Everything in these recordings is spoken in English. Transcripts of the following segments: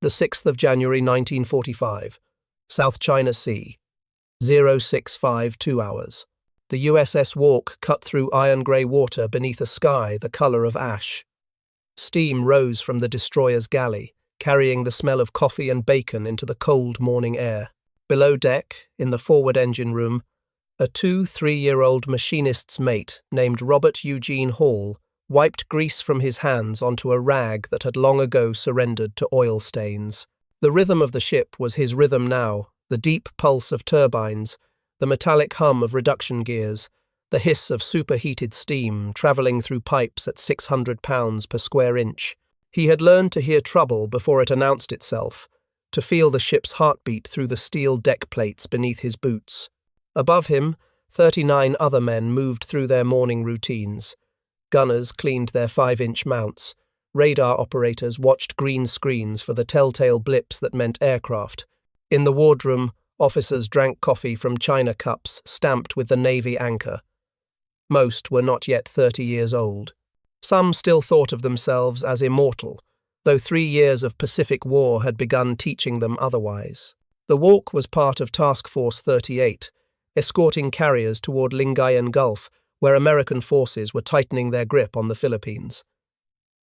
The 6th of January 1945. South China Sea. 0652 hours. The USS Walk cut through iron-grey water beneath a sky the colour of ash. Steam rose from the destroyer's galley, carrying the smell of coffee and bacon into the cold morning air. Below deck, in the forward engine room, a 2-3-year-old machinist's mate named Robert Eugene Hall wiped grease from his hands onto a rag that had long ago surrendered to oil stains. The rhythm of the ship was his rhythm now, the deep pulse of turbines, the metallic hum of reduction gears, the hiss of superheated steam travelling through pipes at 600 pounds per square inch. He had learned to hear trouble before it announced itself, to feel the ship's heartbeat through the steel deck plates beneath his boots. Above him, 39 other men moved through their morning routines. Gunners cleaned their 5-inch mounts. Radar operators watched green screens for the telltale blips that meant aircraft. In the wardroom, officers drank coffee from china cups stamped with the Navy anchor. Most were not yet 30 years old. Some still thought of themselves as immortal, though 3 years of Pacific War had begun teaching them otherwise. The Walk was part of Task Force 38, escorting carriers toward Lingayen Gulf, where American forces were tightening their grip on the Philippines.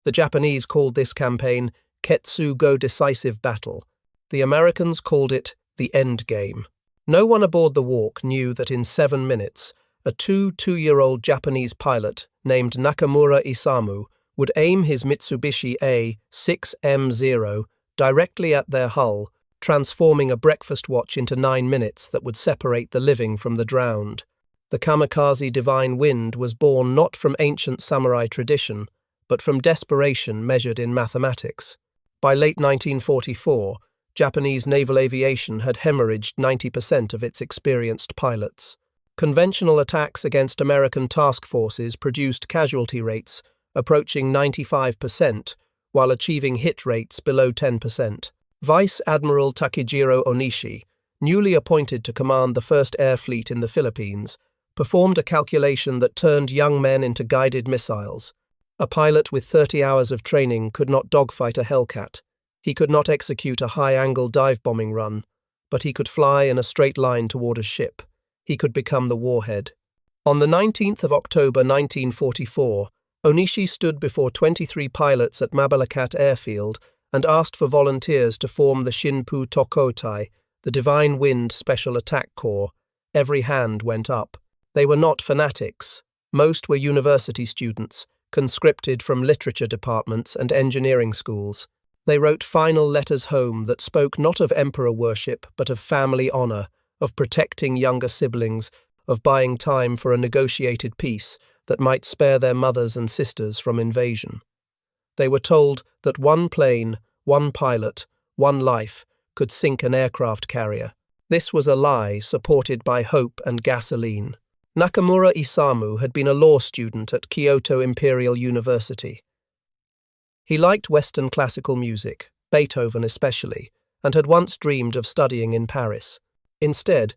The Japanese called this campaign Ketsugo Decisive Battle. The Americans called it the End Game. No one aboard the Walk knew that in 7 minutes, a 2-year-old Japanese pilot named Nakamura Isamu would aim his Mitsubishi A6M0 directly at their hull, transforming a breakfast watch into 9 minutes that would separate the living from the drowned. The Kamikaze divine wind was born not from ancient samurai tradition, but from desperation measured in mathematics. By late 1944, Japanese naval aviation had hemorrhaged 90% of its experienced pilots. Conventional attacks against American task forces produced casualty rates approaching 95%, while achieving hit rates below 10%. Vice Admiral Takejiro Onishi, newly appointed to command the 1st Air Fleet in the Philippines, performed a calculation that turned young men into guided missiles. A pilot with 30 hours of training could not dogfight a Hellcat. He could not execute a high-angle dive-bombing run, but he could fly in a straight line toward a ship. He could become the warhead. On the 19th of October 1944, Onishi stood before 23 pilots at Mabalacat Airfield and asked for volunteers to form the Shinpu Tokotai, the Divine Wind Special Attack Corps. Every hand went up. They were not fanatics. Most were university students, conscripted from literature departments and engineering schools. They wrote final letters home that spoke not of emperor worship, but of family honor, of protecting younger siblings, of buying time for a negotiated peace that might spare their mothers and sisters from invasion. They were told that one plane, one pilot, one life could sink an aircraft carrier. This was a lie supported by hope and gasoline. Nakamura Isamu had been a law student at Kyoto Imperial University. He liked Western classical music, Beethoven especially, and had once dreamed of studying in Paris. Instead,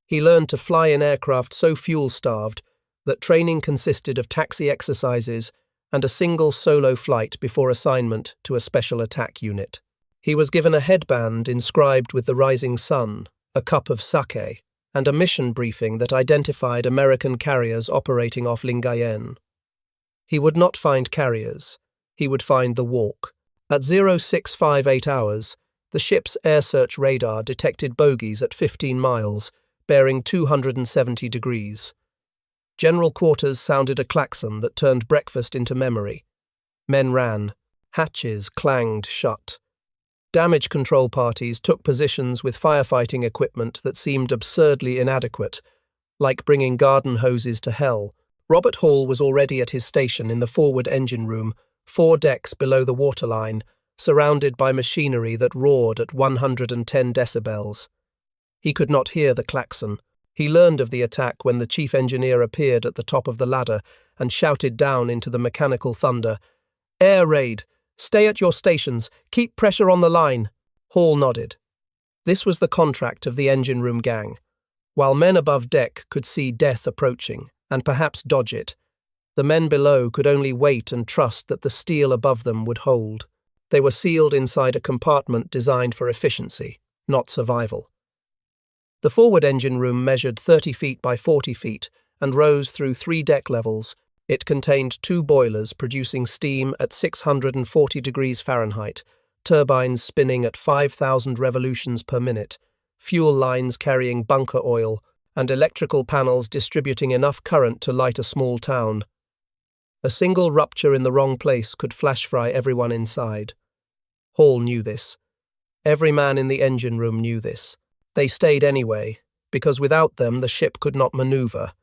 he learned to fly in aircraft so fuel-starved that training consisted of taxi exercises and a single solo flight before assignment to a special attack unit. He was given a headband inscribed with the rising sun, a cup of sake, and a mission briefing that identified American carriers operating off Lingayen. He would not find carriers. He would find the Walk. At 0658 hours, the ship's air search radar detected bogies at 15 miles, bearing 270 degrees. General quarters sounded a klaxon that turned breakfast into memory. Men ran. Hatches clanged shut. Damage control parties took positions with firefighting equipment that seemed absurdly inadequate, like bringing garden hoses to hell. Robert Hall was already at his station in the forward engine room, 4 decks below the waterline, surrounded by machinery that roared at 110 decibels. He could not hear the klaxon. He learned of the attack when the chief engineer appeared at the top of the ladder and shouted down into the mechanical thunder, "Air raid! Stay at your stations! Keep pressure on the line!" Hall nodded. This was the contract of the engine room gang. While men above deck could see death approaching, and perhaps dodge it, the men below could only wait and trust that the steel above them would hold. They were sealed inside a compartment designed for efficiency, not survival. The forward engine room measured 30 feet by 40 feet and rose through 3 deck levels. It contained 2 boilers producing steam at 640 degrees Fahrenheit, turbines spinning at 5,000 revolutions per minute, fuel lines carrying bunker oil, and electrical panels distributing enough current to light a small town. A single rupture in the wrong place could flash-fry everyone inside. Hall knew this. Every man in the engine room knew this. They stayed anyway, because without them the ship could not maneuver,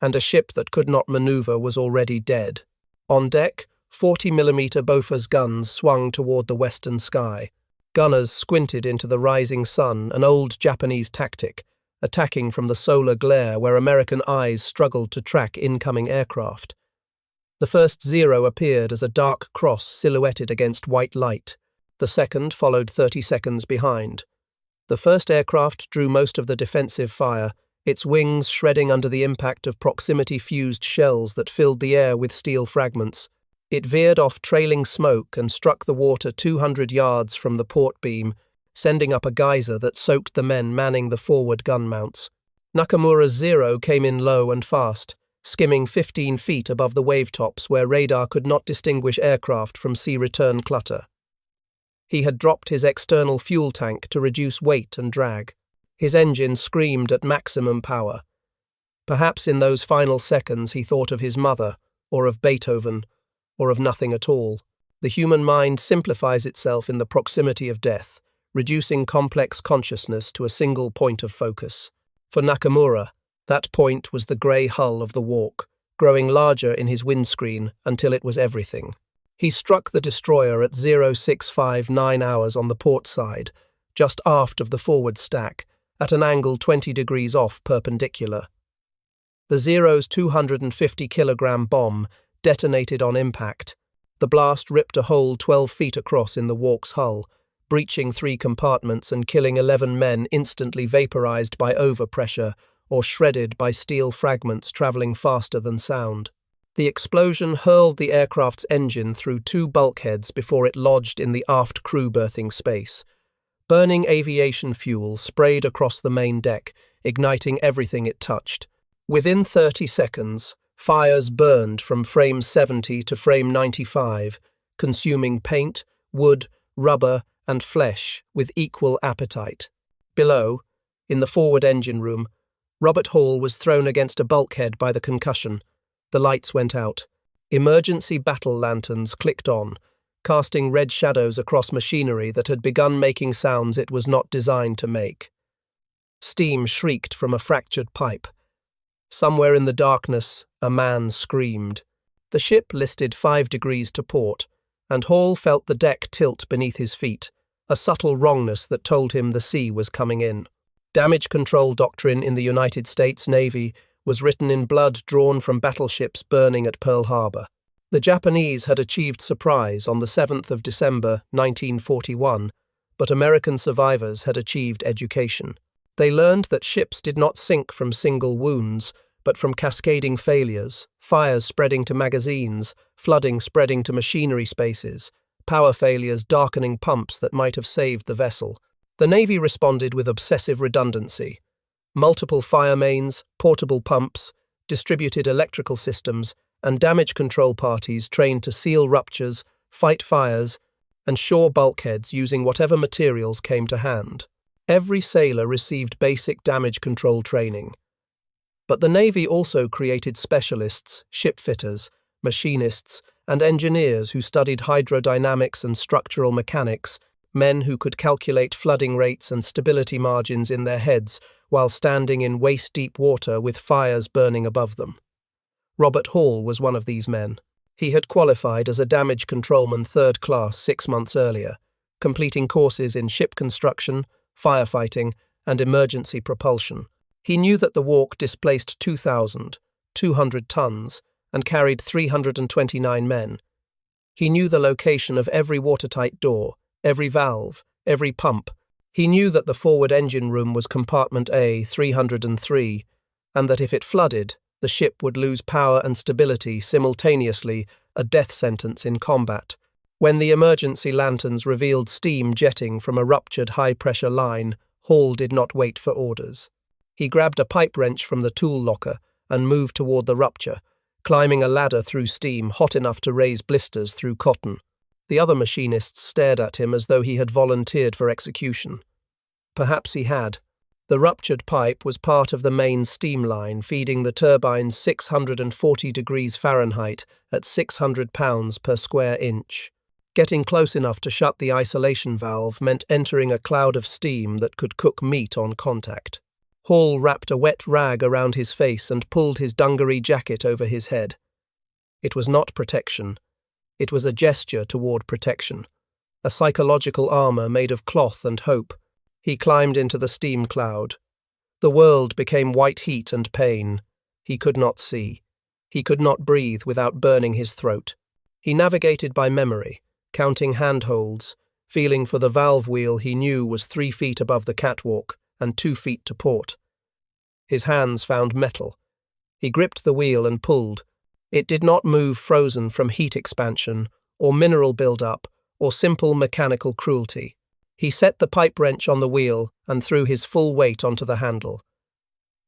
and a ship that could not maneuver was already dead. On deck, 40mm Bofors guns swung toward the western sky. Gunners squinted into the rising sun, an old Japanese tactic, attacking from the solar glare where American eyes struggled to track incoming aircraft. The first Zero appeared as a dark cross silhouetted against white light. The second followed 30 seconds behind. The first aircraft drew most of the defensive fire, its wings shredding under the impact of proximity-fused shells that filled the air with steel fragments. It veered off trailing smoke and struck the water 200 yards from the port beam, sending up a geyser that soaked the men manning the forward gun mounts. Nakamura's Zero came in low and fast, skimming 15 feet above the wavetops where radar could not distinguish aircraft from sea return clutter. He had dropped his external fuel tank to reduce weight and drag. His engine screamed at maximum power. Perhaps in those final seconds he thought of his mother, or of Beethoven, or of nothing at all. The human mind simplifies itself in the proximity of death, reducing complex consciousness to a single point of focus. For Nakamura, that point was the grey hull of the Walk, growing larger in his windscreen until it was everything. He struck the destroyer at 0659 hours on the port side, just aft of the forward stack, at an angle 20 degrees off perpendicular. The Zero's 250-kilogram bomb detonated on impact. The blast ripped a hole 12 feet across in the Walk's hull, breaching 3 compartments and killing 11 men instantly vaporized by overpressure or shredded by steel fragments traveling faster than sound. The explosion hurled the aircraft's engine through 2 bulkheads before it lodged in the aft crew berthing space. Burning aviation fuel sprayed across the main deck, igniting everything it touched. Within 30 seconds, fires burned from frame 70 to frame 95, consuming paint, wood, rubber, and flesh with equal appetite. Below, in the forward engine room, Robert Hall was thrown against a bulkhead by the concussion. The lights went out. Emergency battle lanterns clicked on, casting red shadows across machinery that had begun making sounds it was not designed to make. Steam shrieked from a fractured pipe. Somewhere in the darkness, a man screamed. The ship listed 5 degrees to port, and Hall felt the deck tilt beneath his feet, a subtle wrongness that told him the sea was coming in. Damage control doctrine in the United States Navy was written in blood drawn from battleships burning at Pearl Harbor. The Japanese had achieved surprise on the 7th of December 1941, but American survivors had achieved education. They learned that ships did not sink from single wounds, but from cascading failures, fires spreading to magazines, flooding spreading to machinery spaces, power failures darkening pumps that might have saved the vessel. The Navy responded with obsessive redundancy. Multiple fire mains, portable pumps, distributed electrical systems, and damage control parties trained to seal ruptures, fight fires, and shore bulkheads using whatever materials came to hand. Every sailor received basic damage control training. But the Navy also created specialists, ship fitters, machinists, and engineers who studied hydrodynamics and structural mechanics, men who could calculate flooding rates and stability margins in their heads while standing in waist-deep water with fires burning above them. Robert Hall was one of these men. He had qualified as a damage controlman 3rd class 6 months earlier, completing courses in ship construction, firefighting, and emergency propulsion. He knew that the Walk displaced 2,200 tons and carried 329 men. He knew the location of every watertight door, every valve, every pump. He knew that the forward engine room was compartment A 303, and that if it flooded, the ship would lose power and stability simultaneously, a death sentence in combat. When the emergency lanterns revealed steam jetting from a ruptured high-pressure line, Hall did not wait for orders. He grabbed a pipe wrench from the tool locker and moved toward the rupture, climbing a ladder through steam hot enough to raise blisters through cotton. The other machinists stared at him as though he had volunteered for execution. Perhaps he had. The ruptured pipe was part of the main steam line feeding the turbines 640 degrees Fahrenheit at 600 pounds per square inch. Getting close enough to shut the isolation valve meant entering a cloud of steam that could cook meat on contact. Hall wrapped a wet rag around his face and pulled his dungaree jacket over his head. It was not protection. It was a gesture toward protection. A psychological armor made of cloth and hope. He climbed into the steam cloud. The world became white heat and pain. He could not see. He could not breathe without burning his throat. He navigated by memory, counting handholds, feeling for the valve wheel he knew was 3 feet above the catwalk and 2 feet to port. His hands found metal. He gripped the wheel and pulled. It did not move, frozen from heat expansion or mineral build-up or simple mechanical cruelty. He set the pipe wrench on the wheel and threw his full weight onto the handle.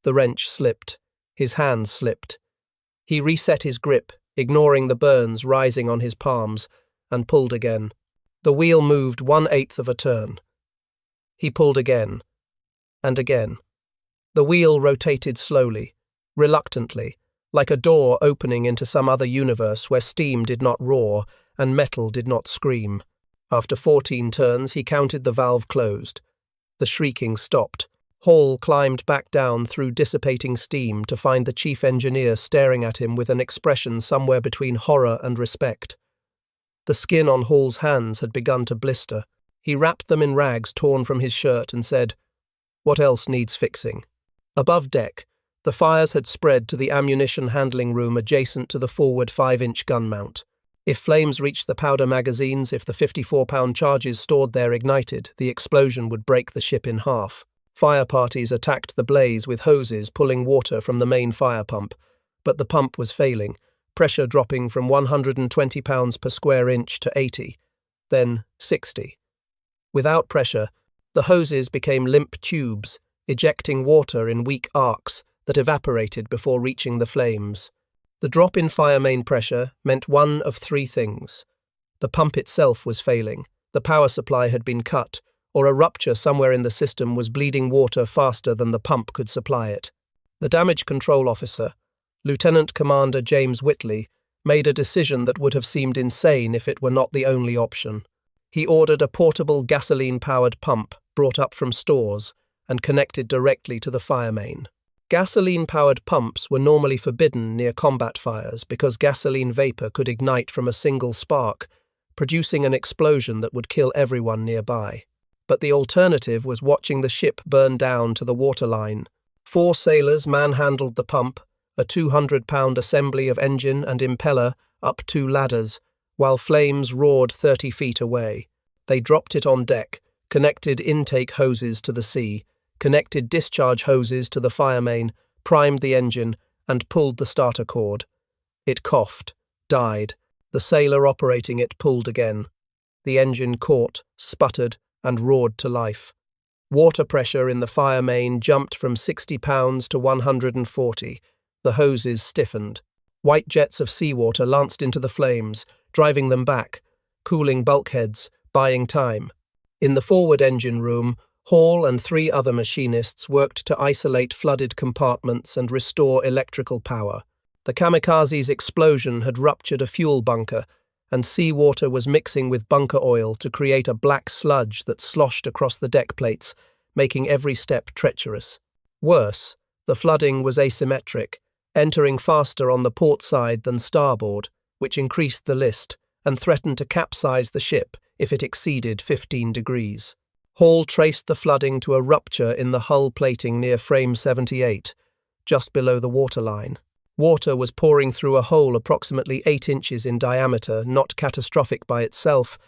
The wrench slipped. His hands slipped. He reset his grip, ignoring the burns rising on his palms, and pulled again. The wheel moved 1/8 of a turn. He pulled again, and again. The wheel rotated slowly, reluctantly, like a door opening into some other universe where steam did not roar and metal did not scream. After 14 turns, he counted the valve closed. The shrieking stopped. Hall climbed back down through dissipating steam to find the chief engineer staring at him with an expression somewhere between horror and respect. The skin on Hall's hands had begun to blister. He wrapped them in rags torn from his shirt and said, "What else needs fixing?" Above deck, the fires had spread to the ammunition handling room adjacent to the forward 5-inch gun mount. If flames reached the powder magazines, if the 54-pound charges stored there ignited, the explosion would break the ship in half. Fire parties attacked the blaze with hoses pulling water from the main fire pump, but the pump was failing, pressure dropping from 120 pounds per square inch to 80, then 60. Without pressure, the hoses became limp tubes, ejecting water in weak arcs that evaporated before reaching the flames. The drop in fire main pressure meant one of 3 things. The pump itself was failing, the power supply had been cut, or a rupture somewhere in the system was bleeding water faster than the pump could supply it. The damage control officer, Lieutenant Commander James Whitley, made a decision that would have seemed insane if it were not the only option. He ordered a portable gasoline-powered pump brought up from stores and connected directly to the fire main. Gasoline-powered pumps were normally forbidden near combat fires because gasoline vapor could ignite from a single spark, producing an explosion that would kill everyone nearby. But the alternative was watching the ship burn down to the waterline. 4 sailors manhandled the pump, a 200-pound assembly of engine and impeller, up 2 ladders, while flames roared 30 feet away. They dropped it on deck, connected intake hoses to the sea, connected discharge hoses to the fire main, primed the engine, and pulled the starter cord. It coughed, died. The sailor operating it pulled again. The engine caught, sputtered, and roared to life. Water pressure in the fire main jumped from 60 pounds to 140. The hoses stiffened. White jets of seawater lanced into the flames, driving them back, cooling bulkheads, buying time. In the forward engine room, Hall and 3 other machinists worked to isolate flooded compartments and restore electrical power. The Kamikaze's explosion had ruptured a fuel bunker, and seawater was mixing with bunker oil to create a black sludge that sloshed across the deck plates, making every step treacherous. Worse, the flooding was asymmetric, entering faster on the port side than starboard, which increased the list and threatened to capsize the ship if it exceeded 15 degrees. Hall traced the flooding to a rupture in the hull plating near frame 78, just below the waterline. Water was pouring through a hole approximately 8 inches in diameter, not catastrophic by itself,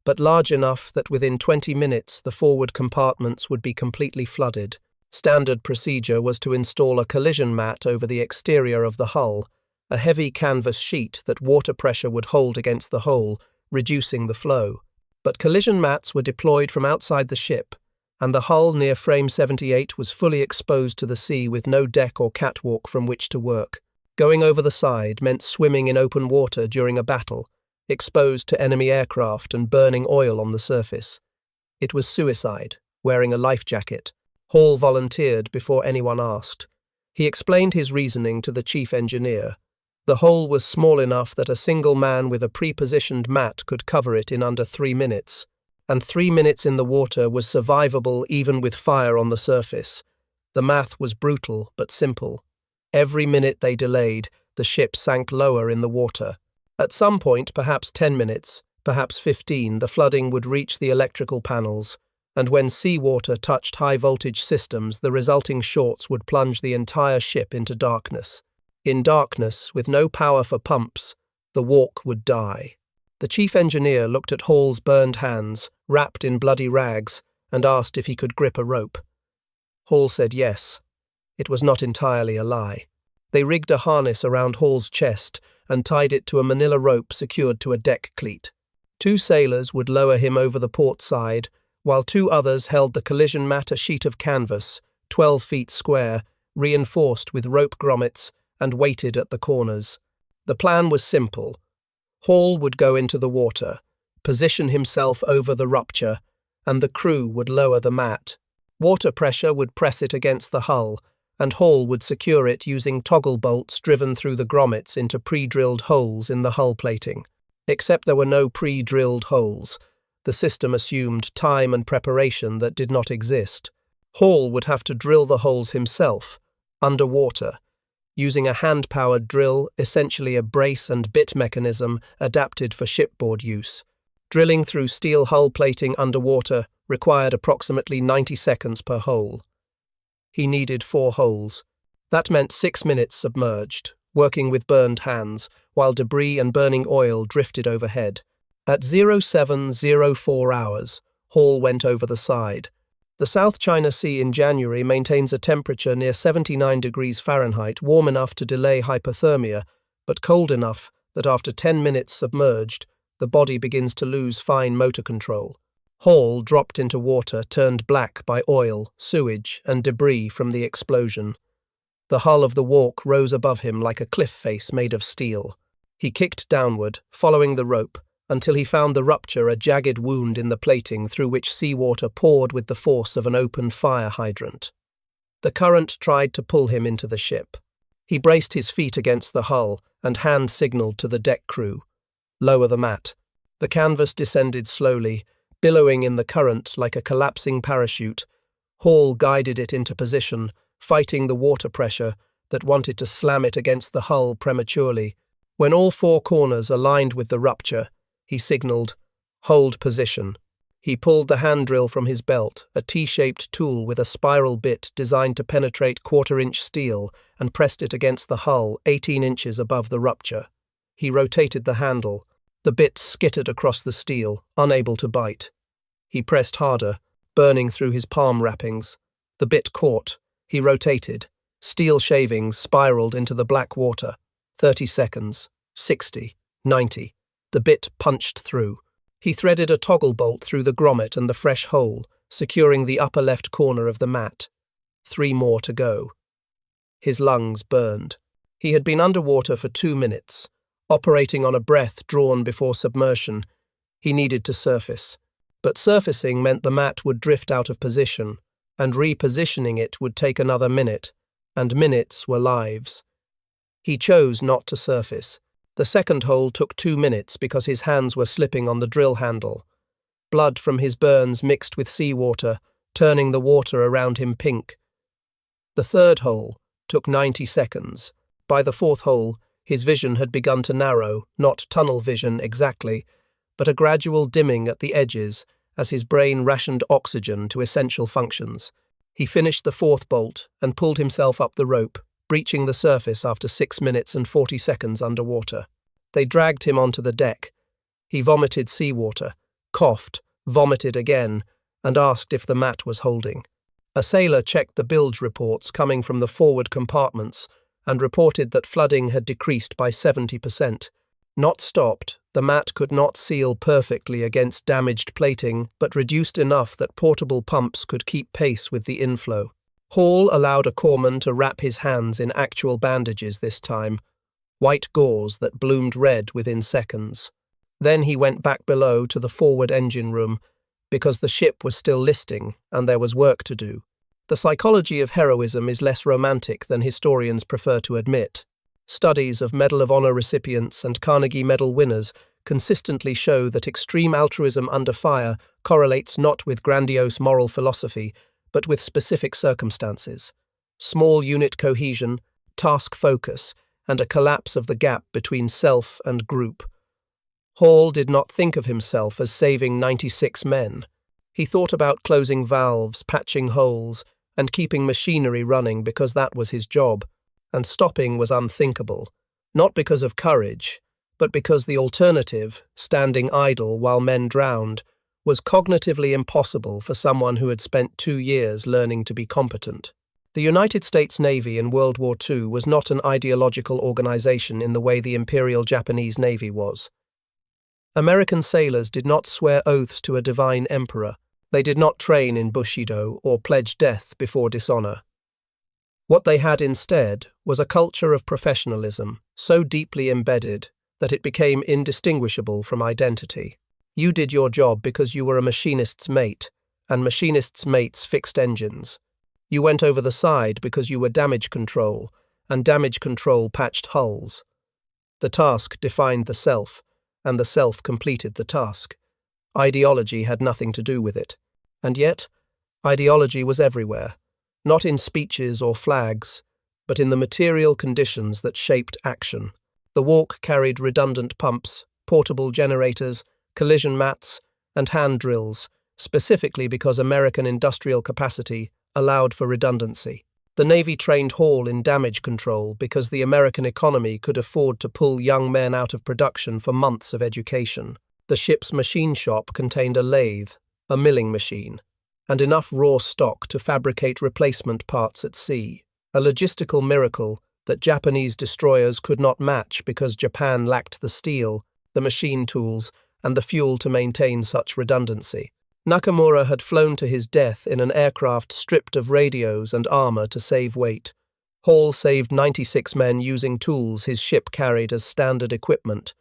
but large enough that within 20 minutes the forward compartments would be completely flooded. Standard procedure was to install a collision mat over the exterior of the hull, a heavy canvas sheet that water pressure would hold against the hole, reducing the flow. But collision mats were deployed from outside the ship, and the hull near frame 78 was fully exposed to the sea with no deck or catwalk from which to work. Going over the side meant swimming in open water during a battle, exposed to enemy aircraft and burning oil on the surface. It was suicide, wearing a life jacket. Hall volunteered before anyone asked. He explained his reasoning to the chief engineer. The hole was small enough that a single man with a pre-positioned mat could cover it in under 3 minutes, and 3 minutes in the water was survivable even with fire on the surface. The math was brutal but simple. Every minute they delayed, the ship sank lower in the water. At some point, perhaps 10 minutes, perhaps 15, the flooding would reach the electrical panels, and when seawater touched high-voltage systems, the resulting shorts would plunge the entire ship into darkness. In darkness, with no power for pumps, the Walk would die. The chief engineer looked at Hall's burned hands, wrapped in bloody rags, and asked if he could grip a rope. Hall said yes. It was not entirely a lie. They rigged a harness around Hall's chest and tied it to a manila rope secured to a deck cleat. 2 sailors would lower him over the port side, while 2 others held the collision mat, a sheet of canvas, 12 feet square, reinforced with rope grommets, and weighted at the corners. The plan was simple. Hall would go into the water, position himself over the rupture, and the crew would lower the mat. Water pressure would press it against the hull, and Hall would secure it using toggle bolts driven through the grommets into pre-drilled holes in the hull plating. Except there were no pre-drilled holes. The system assumed time and preparation that did not exist. Hall would have to drill the holes himself, underwater, using a hand-powered drill, essentially a brace and bit mechanism adapted for shipboard use. Drilling through steel hull plating underwater required approximately 90 seconds per hole. He needed 4 holes. That meant 6 minutes submerged, working with burned hands, while debris and burning oil drifted overhead. At 0704 hours, Hall went over the side. The South China Sea in January maintains a temperature near 79 degrees Fahrenheit, warm enough to delay hypothermia, but cold enough that after 10 minutes submerged, the body begins to lose fine motor control. Hall dropped into water turned black by oil, sewage, and debris from the explosion. The hull of the Walk rose above him like a cliff face made of steel. He kicked downward, following the rope, until he found the rupture a jagged wound in the plating through which seawater poured with the force of an open fire hydrant. The current tried to pull him into the ship. He braced his feet against the hull and hand-signaled to the deck crew. "Lower the mat." The canvas descended slowly, billowing in the current like a collapsing parachute. Hall guided it into position, fighting the water pressure that wanted to slam it against the hull prematurely. When all 4 corners aligned with the rupture, he signaled, "Hold position." He pulled the hand drill from his belt, a T-shaped tool with a spiral bit designed to penetrate 1/4-inch steel, and pressed it against the hull 18 inches above the rupture. He rotated the handle. The bit skittered across the steel, unable to bite. He pressed harder, burning through his palm wrappings. The bit caught. He rotated. Steel shavings spiraled into the black water. 30 seconds. 60. 90. The bit punched through. He threaded a toggle bolt through the grommet and the fresh hole, securing the upper left corner of the mat. 3 more to go. His lungs burned. He had been underwater for 2 minutes, operating on a breath drawn before submersion. He needed to surface. But surfacing meant the mat would drift out of position, and repositioning it would take another minute, and minutes were lives. He chose not to surface. The second hole took 2 minutes because his hands were slipping on the drill handle. Blood from his burns mixed with seawater, turning the water around him pink. The third hole took 90 seconds. By the 4th hole, his vision had begun to narrow, not tunnel vision exactly, but a gradual dimming at the edges as his brain rationed oxygen to essential functions. He finished the 4th bolt and pulled himself up the rope, breaching the surface after 6 minutes and 40 seconds underwater. They dragged him onto the deck. He vomited seawater, coughed, vomited again, and asked if the mat was holding. A sailor checked the bilge reports coming from the forward compartments and reported that flooding had decreased by 70%. Not stopped, The mat could not seal perfectly against damaged plating, but reduced enough that portable pumps could keep pace with the inflow. Hall allowed a corpsman to wrap his hands in actual bandages this time, white gauze that bloomed red within seconds. Then he went back below to the forward engine room, because the ship was still listing and there was work to do. The psychology of heroism is less romantic than historians prefer to admit. Studies of Medal of Honor recipients and Carnegie Medal winners consistently show that extreme altruism under fire correlates not with grandiose moral philosophy, but with specific circumstances. Small unit cohesion, task focus, and a collapse of the gap between self and group. Hall did not think of himself as saving 96 men. He thought about closing valves, patching holes, and keeping machinery running because that was his job, and stopping was unthinkable, not because of courage, but because the alternative, standing idle while men drowned, was cognitively impossible for someone who had spent 2 years learning to be competent. The United States Navy in World War II was not an ideological organization in the way the Imperial Japanese Navy was. American sailors did not swear oaths to a divine emperor. They did not train in Bushido or pledge death before dishonor. What they had instead was a culture of professionalism so deeply embedded that it became indistinguishable from identity. You did your job because you were a machinist's mate, and machinist's mates fixed engines. You went over the side because you were damage control, and damage control patched hulls. The task defined the self, and the self completed the task. Ideology had nothing to do with it. And yet, ideology was everywhere, not in speeches or flags, but in the material conditions that shaped action. The walk carried redundant pumps, portable generators, collision mats, and hand drills, specifically because American industrial capacity allowed for redundancy. The Navy trained Hall in damage control because the American economy could afford to pull young men out of production for months of education. The ship's machine shop contained a lathe, a milling machine, and enough raw stock to fabricate replacement parts at sea, a logistical miracle that Japanese destroyers could not match because Japan lacked the steel, the machine tools, and the fuel to maintain such redundancy. Nakamura had flown to his death in an aircraft stripped of radios and armor to save weight. Hall saved 96 men using tools his ship carried as standard equipment.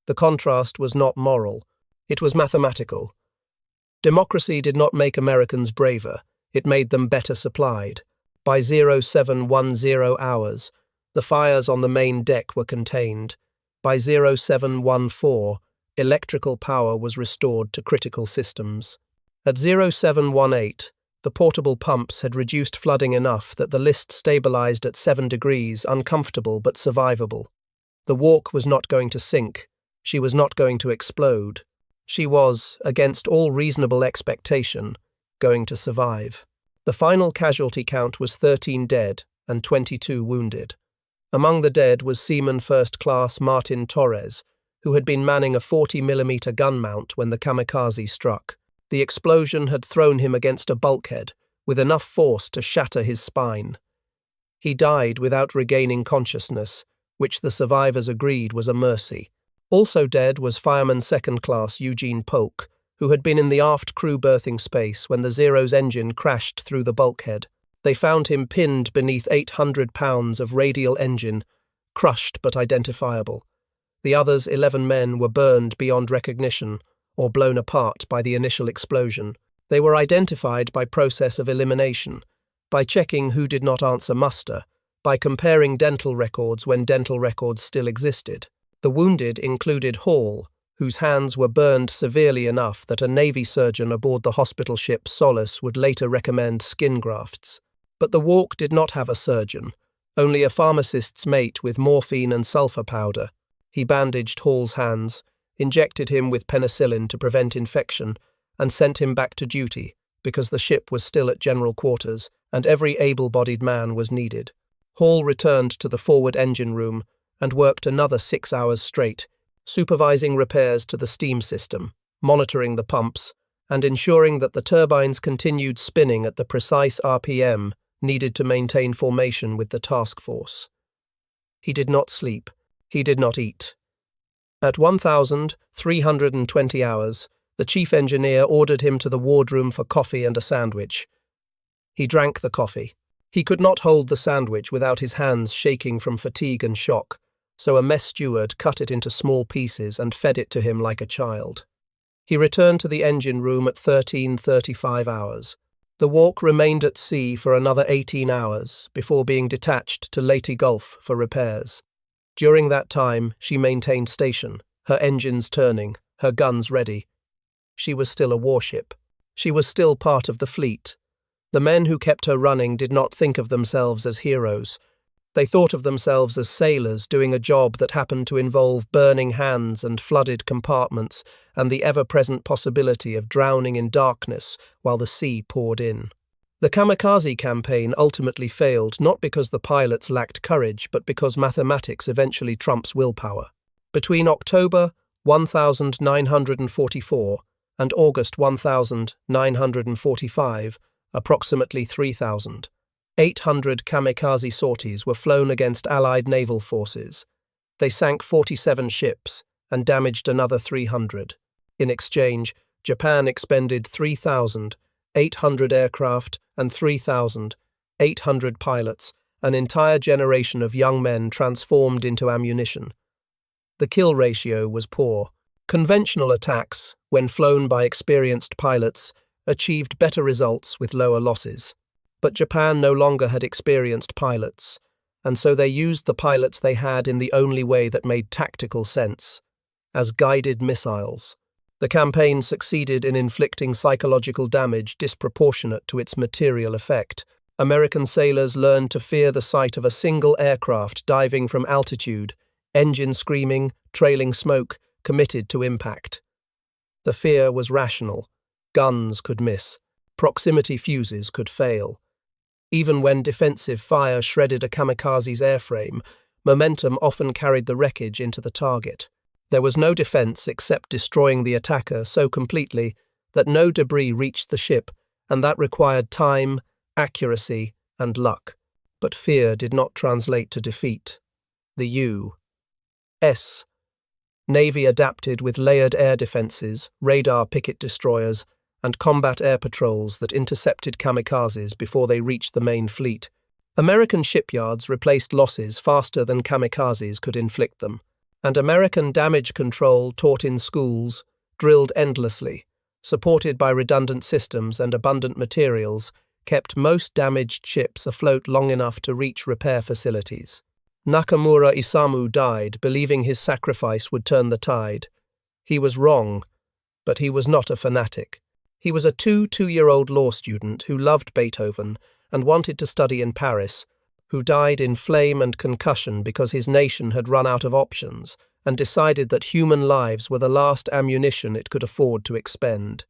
The contrast was not moral, it was mathematical. Democracy did not make Americans braver, it made them better supplied. By 0710 hours, the fires on the main deck were contained. By 0714, electrical power was restored to critical systems. At 0718, the portable pumps had reduced flooding enough that the list stabilized at 7 degrees, uncomfortable but survivable. The walk was not going to sink. She was not going to explode. She was, against all reasonable expectation, going to survive. The final casualty count was 13 dead and 22 wounded. Among the dead was Seaman First Class Martin Torres, who had been manning a 40mm gun mount when the Kamikaze struck. The explosion had thrown him against a bulkhead, with enough force to shatter his spine. He died without regaining consciousness, which the survivors agreed was a mercy. Also dead was Fireman Second Class Eugene Polk, who had been in the aft crew berthing space when the Zero's engine crashed through the bulkhead. They found him pinned beneath 800 pounds of radial engine, crushed but identifiable. The others 11 men were burned beyond recognition or blown apart by the initial explosion. They were identified by process of elimination, by checking who did not answer muster, by comparing dental records when dental records still existed. The wounded included Hall, whose hands were burned severely enough that a Navy surgeon aboard the hospital ship Solace would later recommend skin grafts. But the walk did not have a surgeon, only a pharmacist's mate with morphine and sulfur powder. He bandaged Hall's hands, injected him with penicillin to prevent infection, and sent him back to duty because the ship was still at general quarters and every able-bodied man was needed. Hall returned to the forward engine room and worked another 6 hours straight, supervising repairs to the steam system, monitoring the pumps, and ensuring that the turbines continued spinning at the precise RPM needed to maintain formation with the task force. He did not sleep. He did not eat. At 1,320 hours, the chief engineer ordered him to the wardroom for coffee and a sandwich. He drank the coffee. He could not hold the sandwich without his hands shaking from fatigue and shock, so a mess steward cut it into small pieces and fed it to him like a child. He returned to the engine room at 13:35 hours. The Walk remained at sea for another 18 hours before being detached to Leyte Gulf for repairs. During that time, she maintained station, her engines turning, her guns ready. She was still a warship. She was still part of the fleet. The men who kept her running did not think of themselves as heroes. They thought of themselves as sailors doing a job that happened to involve burning hands and flooded compartments and the ever-present possibility of drowning in darkness while the sea poured in. The Kamikaze campaign ultimately failed not because the pilots lacked courage but because mathematics eventually trumps willpower. Between October 1944 and August 1945, approximately 3,800 kamikaze sorties were flown against Allied naval forces. They sank 47 ships and damaged another 300. In exchange, Japan expended 3,800 aircraft and 3,800 pilots, an entire generation of young men transformed into ammunition. The kill ratio was poor. Conventional attacks, when flown by experienced pilots, achieved better results with lower losses. But Japan no longer had experienced pilots, and so they used the pilots they had in the only way that made tactical sense, as guided missiles. The campaign succeeded in inflicting psychological damage disproportionate to its material effect. American sailors learned to fear the sight of a single aircraft diving from altitude, engine screaming, trailing smoke, committed to impact. The fear was rational. Guns could miss. Proximity fuses could fail. Even when defensive fire shredded a kamikaze's airframe, momentum often carried the wreckage into the target. There was no defense except destroying the attacker so completely that no debris reached the ship, and that required time, accuracy, and luck. But fear did not translate to defeat. The U.S. Navy adapted with layered air defenses, radar picket destroyers, and combat air patrols that intercepted kamikazes before they reached the main fleet. American shipyards replaced losses faster than kamikazes could inflict them, and American damage control taught in schools, drilled endlessly, supported by redundant systems and abundant materials, kept most damaged ships afloat long enough to reach repair facilities. Nakamura Isamu died, believing his sacrifice would turn the tide. He was wrong, but he was not a fanatic. He was a two-year-old law student who loved Beethoven and wanted to study in Paris, who died in flame and concussion because his nation had run out of options and decided that human lives were the last ammunition it could afford to expend.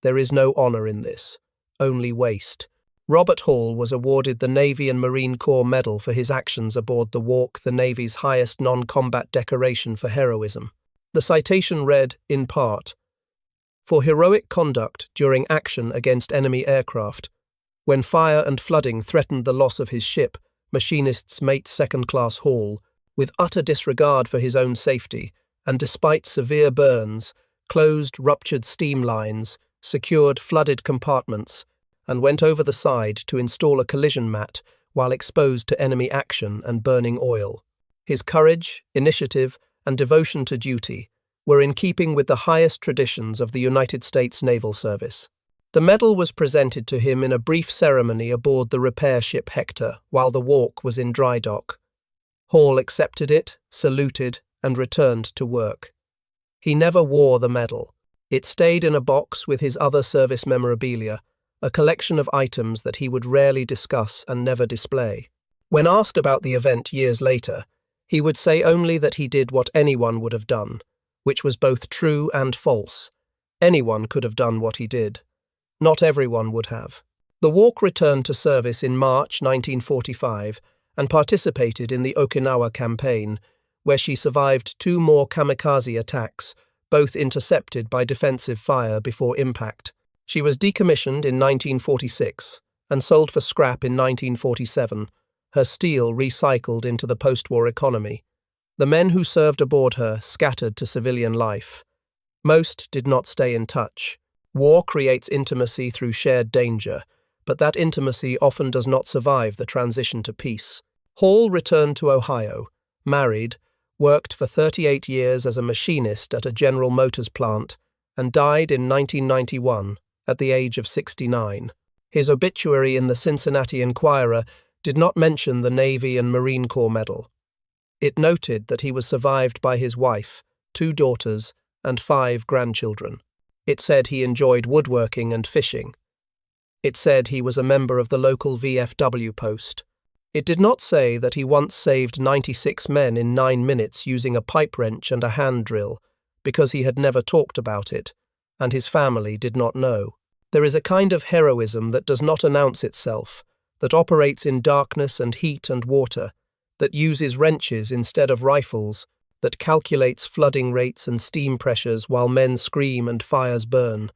There is no honor in this, only waste. Robert Hall was awarded the Navy and Marine Corps Medal for his actions aboard the Walk, the Navy's highest non-combat decoration for heroism. The citation read, in part, "For heroic conduct during action against enemy aircraft, when fire and flooding threatened the loss of his ship, machinist's mate second-class Hall, with utter disregard for his own safety, and despite severe burns, closed ruptured steam lines, secured flooded compartments, and went over the side to install a collision mat while exposed to enemy action and burning oil. His courage, initiative, and devotion to duty were in keeping with the highest traditions of the United States Naval Service." The medal was presented to him in a brief ceremony aboard the repair ship Hector while the Walk was in dry dock. Hall accepted it, saluted, and returned to work. He never wore the medal. It stayed in a box with his other service memorabilia, a collection of items that he would rarely discuss and never display. When asked about the event years later, he would say only that he did what anyone would have done, which was both true and false. Anyone could have done what he did. Not everyone would have. The Walk returned to service in March 1945 and participated in the Okinawa campaign, where she survived 2 more kamikaze attacks, both intercepted by defensive fire before impact. She was decommissioned in 1946 and sold for scrap in 1947, her steel recycled into the post-war economy. The men who served aboard her scattered to civilian life. Most did not stay in touch. War creates intimacy through shared danger, but that intimacy often does not survive the transition to peace. Hall returned to Ohio, married, worked for 38 years as a machinist at a General Motors plant, and died in 1991 at the age of 69. His obituary in the Cincinnati Enquirer did not mention the Navy and Marine Corps medal. It noted that he was survived by his wife, 2 daughters, and 5 grandchildren. It said he enjoyed woodworking and fishing. It said he was a member of the local VFW post. It did not say that he once saved 96 men in 9 minutes using a pipe wrench and a hand drill, because he had never talked about it, and his family did not know. There is a kind of heroism that does not announce itself, that operates in darkness and heat and water, that uses wrenches instead of rifles, that calculates flooding rates and steam pressures while men scream and fires burn.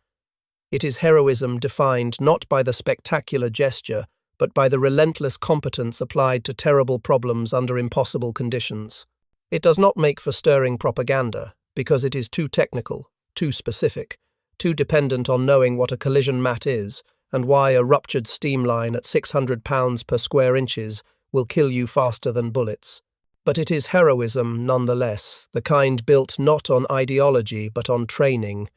It is heroism defined not by the spectacular gesture, but by the relentless competence applied to terrible problems under impossible conditions. It does not make for stirring propaganda, because it is too technical, too specific, too dependent on knowing what a collision mat is and why a ruptured steam line at 600 pounds per square inches will kill you faster than bullets. But it is heroism nonetheless, the kind built not on ideology but on training,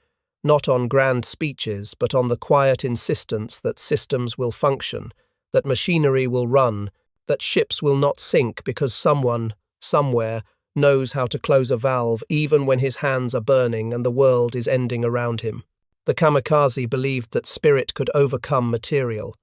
not on grand speeches but on the quiet insistence that systems will function, that machinery will run, that ships will not sink because someone, somewhere, knows how to close a valve even when his hands are burning and the world is ending around him. The Kamikaze believed that spirit could overcome material.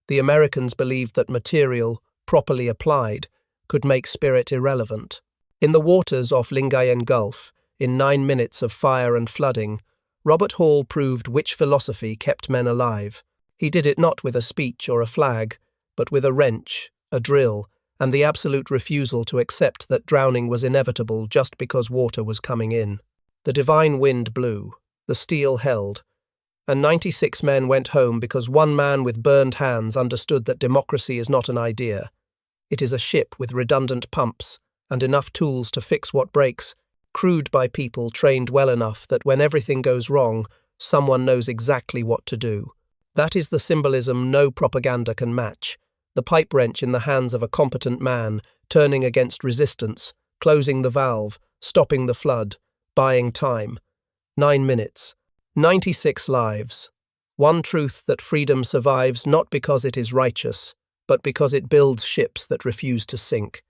The Americans believed that material, properly applied, could make spirit irrelevant. In the waters off Lingayen Gulf, in 9 minutes of fire and flooding, Robert Hall proved which philosophy kept men alive. He did it not with a speech or a flag, but with a wrench, a drill, and the absolute refusal to accept that drowning was inevitable just because water was coming in. The divine wind blew, the steel held, and 96 men went home because one man with burned hands understood that democracy is not an idea. It is a ship with redundant pumps and enough tools to fix what breaks, crewed by people trained well enough that when everything goes wrong, someone knows exactly what to do. That is the symbolism no propaganda can match. The pipe wrench in the hands of a competent man, turning against resistance, closing the valve, stopping the flood, buying time. 9 minutes. 96 lives. One truth that freedom survives not because it is righteous, but because it builds ships that refuse to sink.